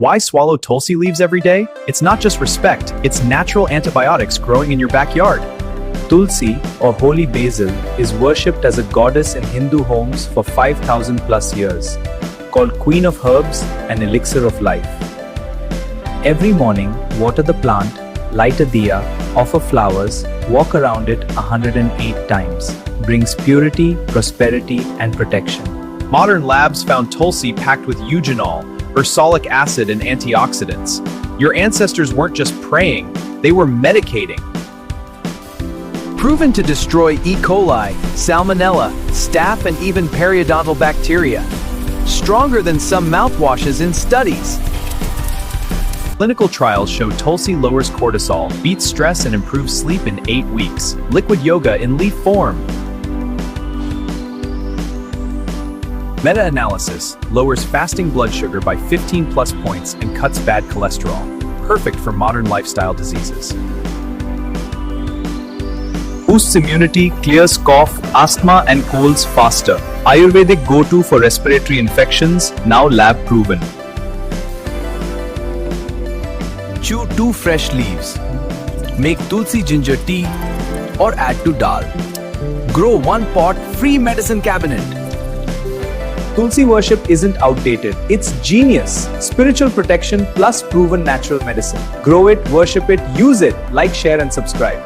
Why swallow tulsi leaves every day? It's not just respect, it's natural antibiotics growing in your backyard. Tulsi, or holy basil, is worshipped as a goddess in Hindu homes for 5,000 plus years. Called Queen of Herbs and Elixir of Life. Every morning, water the plant, light a diya, offer flowers, walk around it 108 times. Brings purity, prosperity, and protection. Modern labs found tulsi packed with eugenol, ursolic acid, and antioxidants. Your ancestors weren't just praying, they were medicating. Proven to destroy E. coli, salmonella, staph, and even periodontal bacteria. Stronger than some mouthwashes in studies. Clinical trials show tulsi lowers cortisol, beats stress, and improves sleep in 8 weeks. Liquid yoga in leaf form. Meta-analysis lowers fasting blood sugar by 15 plus points and cuts bad cholesterol. Perfect for modern lifestyle diseases. Boosts immunity, clears cough, asthma, and colds faster. Ayurvedic go-to for respiratory infections, now lab proven. Chew 2 fresh leaves. Make tulsi ginger tea or add to dal. Grow 1 pot, free medicine cabinet. Tulsi worship isn't outdated, it's genius. Spiritual protection plus proven natural medicine. Grow it, worship it, use it. Like, share, and subscribe.